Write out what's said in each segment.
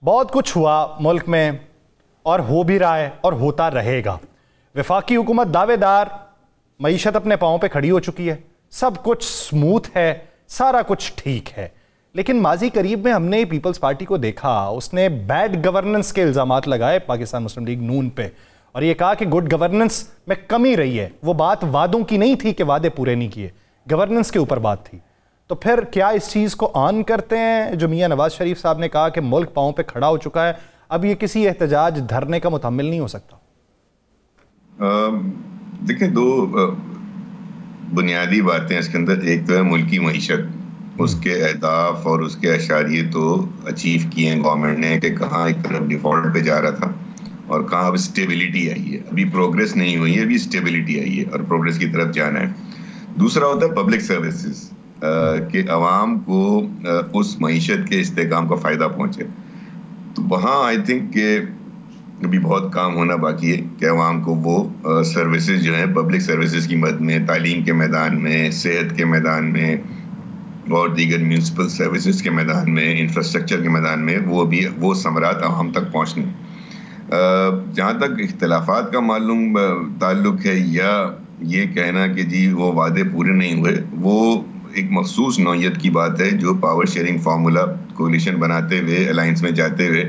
بہت کچھ ہوا ملک میں اور ہو بھی رہا ہے اور ہوتا رہے گا. وفاقی حکومت دعوے دار، معیشت اپنے پاؤں پہ کھڑی ہو چکی ہے، سب کچھ سموتھ ہے، سارا کچھ ٹھیک ہے. لیکن ماضی قریب میں ہم نے پیپلز پارٹی کو دیکھا، اس نے بیڈ گورننس کے الزامات لگائے پاکستان مسلم لیگ نون پہ، اور یہ کہا کہ گڈ گورننس میں کمی رہی ہے. وہ بات وعدوں کی نہیں تھی کہ وعدے پورے نہیں کیے، گورننس کے اوپر بات تھی. تو پھر کیا اس چیز کو آن کرتے ہیں جو میاں نواز شریف صاحب نے کہا کہ ملک پاؤں پہ کھڑا ہو چکا ہے، اب یہ کسی احتجاج دھرنے کا متحمل نہیں ہو سکتا؟ دیکھیں، دو بنیادی باتیں اس کے اندر. ایک تو ہے ملکی معیشت، اس کے اہداف اور اس کے اشاریے تو اچیو کیے ہیں گورنمنٹ نے کہ کہاں ایک طرف ڈیفالٹ پہ جا رہا تھا اور کہاں اب اسٹیبلٹی آئی ہے. ابھی پروگریس نہیں ہوئی ہے، ابھی اسٹیبلٹی آئی ہے اور پروگریس کی طرف جانا ہے. دوسرا ہوتا ہے پبلک سروسز، کہ عوام کو اس معیشت کے استحکام کا فائدہ پہنچے. تو وہاں آئی تھنک کہ ابھی بہت کام ہونا باقی ہے کہ عوام کو وہ سروسز جو ہیں پبلک سروسز کی مد میں، تعلیم کے میدان میں، صحت کے میدان میں اور دیگر میونسپل سروسز کے میدان میں، انفراسٹرکچر کے میدان میں، وہ ثمرات عوام تک پہنچنے. جہاں تک اختلافات کا معلوم تعلق ہے یا یہ کہنا کہ جی وہ وعدے پورے نہیں ہوئے، وہ ایک مخصوص نوعیت کی بات ہے جو پاور شیئرنگ فارمولا کولیشن بناتے ہوئے، الائنس میں جاتے ہوئے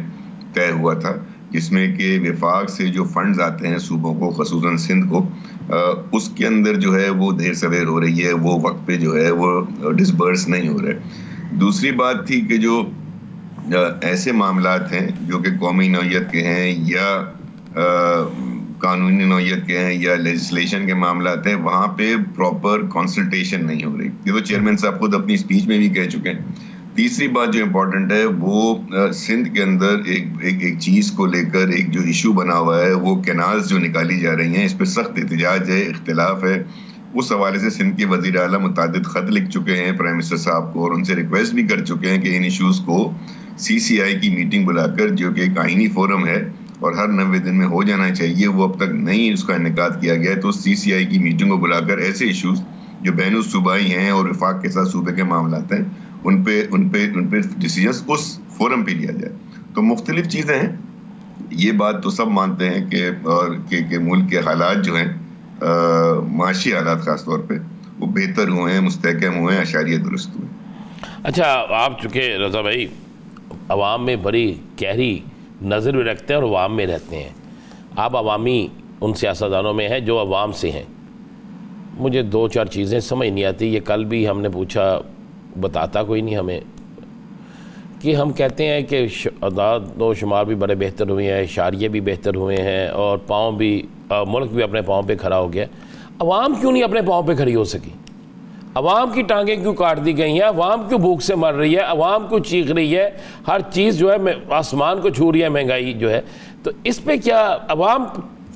طے ہوا تھا، جس میں کہ وفاق سے جو فنڈز آتے ہیں صوبوں کو، خصوصاً سندھ کو، اس کے اندر جو ہے وہ دیر سویر ہو رہی ہے، وہ وقت پہ جو ہے وہ ڈسبرس نہیں ہو رہے. دوسری بات تھی کہ جو ایسے معاملات ہیں جو کہ قومی نوعیت کے ہیں یا قانونی نوعیت کے ہیں یا لیجسلیشن کے معاملات ہیں، وہاں پہ پراپر کنسلٹیشن نہیں ہو رہی. یہ تو چیئرمین صاحب خود اپنی اسپیچ میں بھی کہہ چکے ہیں. تیسری بات جو امپورٹنٹ ہے وہ سندھ کے اندر ایک چیز کو لے کر ایک جو ایشو بنا ہوا ہے، وہ کینالز جو نکالی جا رہی ہیں، اس پہ سخت احتجاج ہے، اختلاف ہے. اس حوالے سے سندھ کے وزیر اعلیٰ متعدد خط لکھ چکے ہیں پرائم منسٹر صاحب کو اور ان سے ریکویسٹ بھی کر چکے ہیں کہ ان ایشوز کو CCI کی میٹنگ بلا کر، جو کہ ایک آئینی فورم ہے اور ہر 90 دن میں ہو جانا چاہیے، وہ اب تک نہیں اس کا انعقاد کیا گیا ہے. تو CCI کی میٹنگ کو بلا کر ایسے ایشوز جو بین الصوبائی ہیں اور وفاق کے ساتھ صوبے کے معاملات ہیں، ان پہ ڈیسیجنز اس فورم پہ لیا جائے. تو مختلف چیزیں ہیں. یہ بات تو سب مانتے ہیں کہ ملک کے حالات جو ہیں، معاشی حالات خاص طور پہ، وہ بہتر ہوئے ہیں، مستحکم ہوئے ہیں، اشاریہ درست ہوئے. اچھا، آپ چونکہ رضا بھائی عوام میں بڑی گہری نظر بھی رکھتے ہیں اور عوام میں رہتے ہیں، آپ عوامی ان سیاستدانوں میں ہیں جو عوام سے ہیں. مجھے 2-4 چیزیں سمجھ نہیں آتی. یہ کل بھی ہم نے پوچھا، بتاتا کوئی نہیں ہمیں، کہ ہم کہتے ہیں کہ اعداد و شمار بھی بڑے بہتر ہوئے ہیں، اشاریے بھی بہتر ہوئے ہیں اور ملک بھی اپنے پاؤں پہ کھڑا ہو گیا. عوام کیوں نہیں اپنے پاؤں پہ کھڑی ہو سکی؟ عوام کی ٹانگیں کیوں کاٹ دی گئی ہیں؟ عوام کیوں بھوک سے مر رہی ہے؟ عوام کیوں چیخ رہی ہے؟ ہر چیز جو ہے آسمان کو چھو رہی ہے، مہنگائی جو ہے. تو اس پہ کیا عوام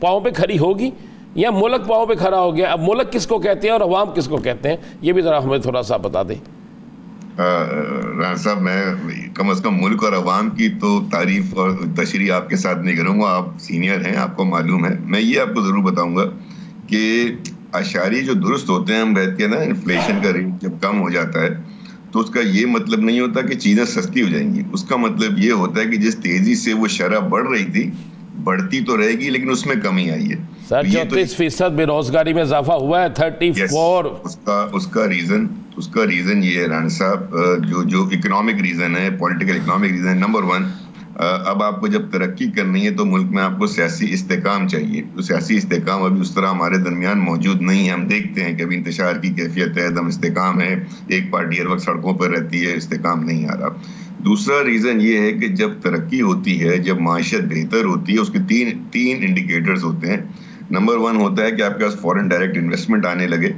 پاؤں پہ کھڑی ہوگی یا ملک پاؤں پہ کھڑا ہو گیا؟ اب ملک کس کو کہتے ہیں اور عوام کس کو کہتے ہیں، یہ بھی ذرا ہمیں تھوڑا سا بتا دیں. رانا صاحب، میں کم از کم ملک اور عوام کی تو تعریف اور تشریح آپ کے ساتھ نہیں کروں گا. آپ سینئر ہیں، آپ کو معلوم ہے. میں یہ آپ کو ضرور بتاؤں گا کہ اشاریے جو درست ہوتے ہیں، ہم کہتے ہیں نا، انفلیشن کا ریٹ جب کم ہو جاتا ہے تو اس کا یہ مطلب نہیں ہوتا کہ چیزیں سستی ہو جائیں گی. اس کا مطلب یہ ہوتا ہے کہ جس تیزی سے وہ شرح بڑھ رہی تھی، بڑھتی تو رہے گی لیکن اس میں کمی آئی ہے. سر 34% بے روزگاری میں اضافہ ہوا ہے. 34 اس کا ریزن یہ ہے رانا صاحب، جو اکنامک ریزن ہے، پولیٹیکل اکنامک ریزن ہے. نمبر 1، اب آپ کو جب ترقی کرنی ہے تو ملک میں آپ کو سیاسی استحکام چاہیے. تو سیاسی استحکام ابھی اس طرح ہمارے درمیان موجود نہیں ہے. ہم دیکھتے ہیں کہ ابھی انتشار کی کیفیت ہے، عدم استحکام ہے، ایک پارٹی ہر وقت سڑکوں پر رہتی ہے، استحکام نہیں آ رہا. دوسرا ریزن یہ ہے کہ جب ترقی ہوتی ہے، جب معیشت بہتر ہوتی ہے، اس کے تین انڈیکیٹرز ہوتے ہیں. نمبر 1 ہوتا ہے کہ آپ کے پاس فورن ڈائریکٹ انویسٹمنٹ آنے لگے،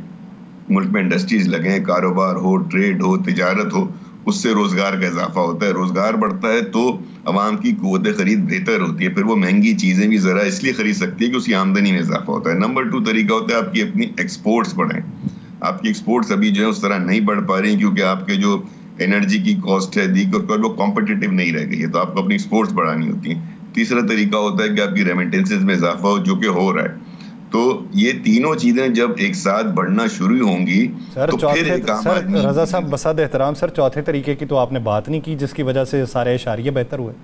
ملک میں انڈسٹریز لگیں، کاروبار ہو، ٹریڈ ہو، تجارت ہو، اس سے روزگار کا اضافہ ہوتا ہے. روزگار بڑھتا ہے تو عوام کی قوت خرید بہتر ہوتی ہے، پھر وہ مہنگی چیزیں بھی ذرا اس لیے خرید سکتی ہے کہ اس کی آمدنی میں اضافہ ہوتا ہے. نمبر 2 طریقہ ہوتا ہے آپ کی اپنی ایکسپورٹس بڑھیں. آپ کی ایکسپورٹس ابھی جو ہے اس طرح نہیں بڑھ پا رہی کیونکہ آپ کے جو انرجی کی کاسٹ ہے، دیگر وہ کمپٹیٹیو نہیں رہ گئی ہے، تو آپ کو اپنی ایکسپورٹس بڑھانی ہوتی ہیں. تیسرا طریقہ ہوتا ہے کہ آپ کی ریمیٹنسز میں اضافہ ہو، جو کہ ہو رہا ہے. تو یہ تینوں چیزیں جب ایک ساتھ بڑھنا شروع ہوں گی تو پھر سر رضا صاحب بسد احترام، سر چوتھے طریقے کی تو آپ نے بات نہیں کی جس کی وجہ سے سارے اشاریے بہتر ہوئے.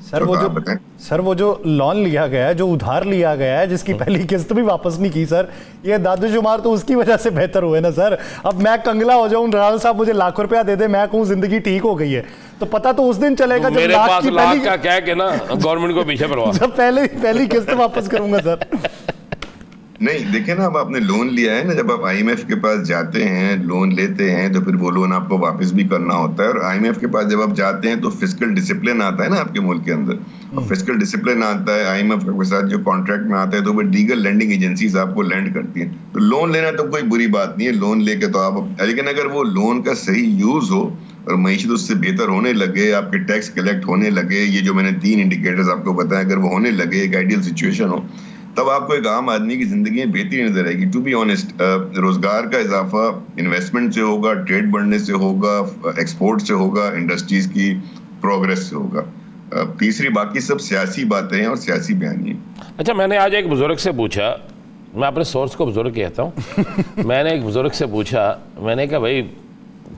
سر وہ جو لون لیا گیا ہے, جو ادھار لیا گیا ہے, جس کی پہلی قسط بھی واپس نہیں کی سر, یہ داد و شمار تو اس کی وجہ سے بہتر ہوئے نا سر. اب میں کنگلا ہو جاؤں, رانا صاحب مجھے لاکھ روپیہ دے دے, میں کہوں زندگی ٹھیک ہو گئی ہے, تو پتہ تو اس دن چلے گا جب لاکھ کی پہلی کا کہہ کے نا گورنمنٹ کو پیچھے پڑوا, جب پہلی قسط واپس کروں گا سر. نہیں دیکھیں نا, اب آپ نے لون لیا ہے نا, جب آپ آئی ایم ایف کے پاس جاتے ہیں, لون لیتے ہیں, تو پھر وہ لون آپ کو واپس بھی کرنا ہوتا ہے. اور آئی ایم ایف کے پاس جب آپ جاتے ہیں تو فسکل ڈسپلن آتا ہے نا آپ کے ملک کے اندر, اور فسکل ڈسپلن آتا ہے آئی ایم ایف کے ساتھ جو کانٹریکٹ میں آتا ہے, تو وہ دیگر لینڈنگ ایجنسیز آپ کو لینڈ کرتی ہیں. تو لون لینا تو کوئی بری بات نہیں ہے, لون لے کے تو آپ, لیکن اگر وہ لون کا صحیح یوز ہو اور معیشت اس سے بہتر ہونے لگے, آپ کے ٹیکس کلیکٹ ہونے لگے, یہ جو میں نے 3 انڈیکیٹرز آپ کو بتایا, اگر وہ ہونے لگے, ایک آئیڈیل سچویشن ہو, تب آپ کو ایک عام آدمی کی زندگی میں بہتری نظر آئے گی. ٹو بی آنیسٹ, روزگار کا اضافہ انویسٹمنٹ سے ہوگا, ٹریڈ بڑھنے سے ہوگا, ایکسپورٹ سے ہوگا, انڈسٹریز کی پروگریس سے ہوگا. تیسری باقی سب سیاسی باتیں ہیں اور سیاسی بیانیے. اچھا, میں نے آج ایک بزرگ سے پوچھا, میں اپنے سورس کو بزرگ کہتا ہوں, میں نے ایک بزرگ سے پوچھا, میں نے کہا بھائی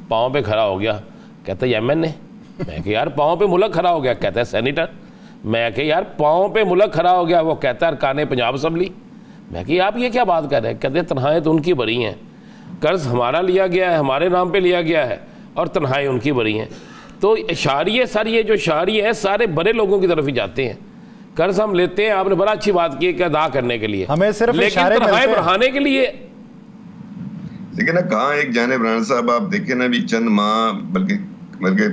پاؤں پہ کھڑا ہو گیا, کہتا ہے ایم این اے. میں کہ یار پاؤں پہ ملک کھڑا ہو گیا, کہتا ہے سینیٹر. میں کہ یار پاؤں پہ ملک کھڑا ہو گیا, وہ کہتا ہے ارکان پنجاب اسمبلی. میں کہ آپ یہ کیا بات کر رہے ہیں, کہتے ہیں تنہائیں تو ان کی بری ہیں, قرض ہمارا لیا گیا ہے, ہمارے نام پہ لیا گیا ہے, اور تنہائیں ان کی بری ہیں. تو اشاریے سر, یہ جو اشاریے ہیں سارے بڑے لوگوں کی طرف ہی جاتے ہیں. قرض ہم لیتے ہیں, آپ نے بڑا اچھی بات کی کہ ادا کرنے کے لیے, ہمیں صرف لیکن تنہائیں بڑھانے کے لیے. لیکن نا کہاں ایک جانب رانا صاحب آپ دیکھیں نا, ابھی چند ماہ بلکہ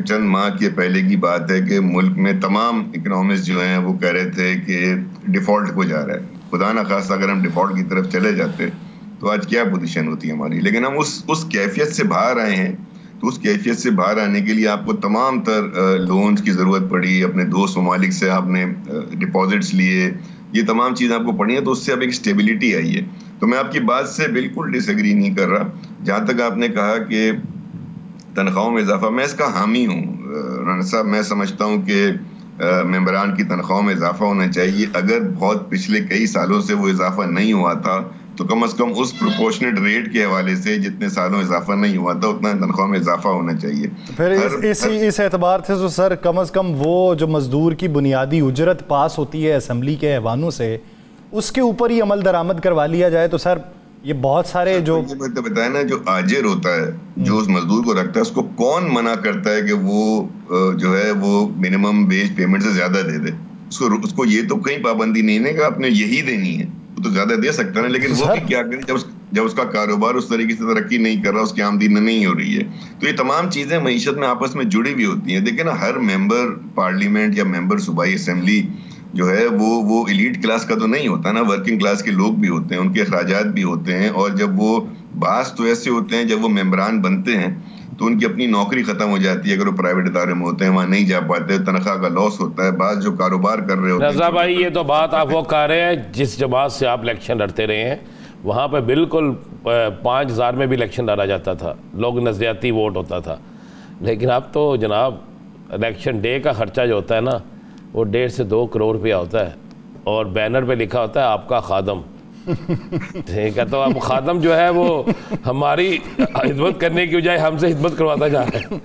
چند ماہ کے پہلے کی بات ہے کہ ملک میں تمام اکنامسٹ جو ہیں وہ کہہ رہے تھے کہ ڈیفالٹ ہو جا رہا ہے. خدا نہ خواستہ اگر ہم ڈیفالٹ کی طرف چلے جاتے تو آج کیا پوزیشن ہوتی ہے ہماری. لیکن ہم اس کیفیت سے باہر آئے ہیں, تو اس کیفیت سے باہر آنے کے لیے آپ کو تمام تر لونز کی ضرورت پڑی, اپنے دوست ممالک سے آپ نے ڈپازٹس لیے, یہ تمام چیزیں آپ کو پڑی ہیں, تو اس سے اب ایک اسٹیبلٹی آئی ہے. تو میں آپ کی بات سے بالکل ڈس ایگری نہیں کر رہا. جہاں تک آپ نے کہا کہ تنخواہوں میں اضافہ, میں اس کا حامی ہوں رانا صاحب. میں سمجھتا ہوں کہ ممبران کی تنخواہوں میں اضافہ ہونا چاہیے. اگر بہت پچھلے کئی سالوں سے وہ اضافہ نہیں ہوا تھا تو کم از کم اس پروپورشنیٹ ریٹ کے حوالے سے جتنے سالوں اضافہ نہیں ہوا تھا اتنا تنخواہ میں اضافہ ہونا چاہیے. پھر اس اعتبار سے تو سر کم از کم وہ جو مزدور کی بنیادی اجرت پاس ہوتی ہے اسمبلی کے ایوانوں سے, اس کے اوپر ہی عمل درآمد کروا لیا جائے تو سر یہ بہت سارے جو بتایا نا, جو آجر ہوتا ہے, جو اس مزدور کو رکھتا ہے, اس کو کون منع کرتا ہے کہ وہ جو ہے وہ منیمم ویج پیمنٹ سے زیادہ دے دے. اس کو یہ تو کہیں پابندی نہیں ہے کہ آپ نے یہی دینی ہے, وہ تو زیادہ دے سکتا ہے, لیکن وہ بھی کیا کرے جب اس کا کاروبار اس طریقے سے ترقی نہیں کر رہا, اس کی آمدنی نہیں ہو رہی ہے. تو یہ تمام چیزیں معیشت میں آپس میں جڑی ہوئی ہوتی ہیں. دیکھیں نا, ہر ممبر پارلیمنٹ یا ممبر صوبائی اسمبلی جو ہے وہ ایلیٹ کلاس کا تو نہیں ہوتا نا, ورکنگ کلاس کے لوگ بھی ہوتے ہیں, ان کے اخراجات بھی ہوتے ہیں. اور جب وہ بعض تو ایسے ہوتے ہیں جب وہ ممبران بنتے ہیں تو ان کی اپنی نوکری ختم ہو جاتی ہے, اگر وہ پرائیویٹ ادارے میں ہوتے ہیں وہاں نہیں جا پاتے, تنخواہ کا لاس ہوتا ہے. بعض جو کاروبار کر رہے ہوتے ہیں. رضا بھائی یہ تو بات آپ وہ کہہ رہے ہیں جس جماعت سے آپ الیکشن لڑتے رہے ہیں, وہاں پہ بالکل 5000 میں بھی الیکشن لڑا جاتا تھا, لوگ نظریاتی ووٹ ہوتا تھا. لیکن اب تو جناب الیکشن ڈے کا خرچہ جو ہوتا ہے نا وہ 1.5 سے 2 کروڑ روپیہ ہوتا ہے, اور بینر پہ لکھا ہوتا ہے آپ کا خادم. ٹھیک ہے, تو اب خادم جو ہے وہ ہماری خدمت کرنے کی بجائے ہم سے خدمت کرواتا جا رہا ہے.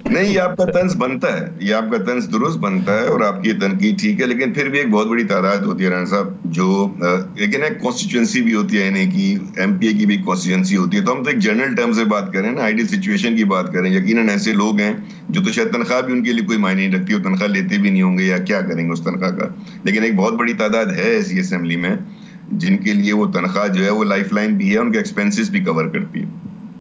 نہیں, یہ آپ کا طنز بنتا ہے, یہ آپ کا طنز درست بنتا ہے, اور آپ کی تنقید ٹھیک ہے, لیکن پھر بھی ایک بہت بڑی تعداد ہوتی ہے رانا صاحب جو, لیکن ایک کانسٹیچوئنسی بھی ہوتی ہے, یعنی کہ ایم پی اے کی بھی کانسٹیچوئنسی ہوتی ہے. تو ہم تو ایک جنرل ٹرم سے بات کریں نا, آئیڈیل سچویشن کی بات کریں. یقیناً ایسے لوگ ہیں جو تو شاید تنخواہ بھی ان کے لیے کوئی معنی نہیں رکھتی, وہ تنخواہ لیتے بھی نہیں ہوں گے یا کیا کریں گے اس تنخواہ کا. لیکن ایک بہت بڑی تعداد ہے ایسی اسمبلی میں جن کے لیے وہ تنخواہ جو ہے وہ لائف لائن بھی ہے, ان کے ایکسپینسز بھی کور کرتی ہے.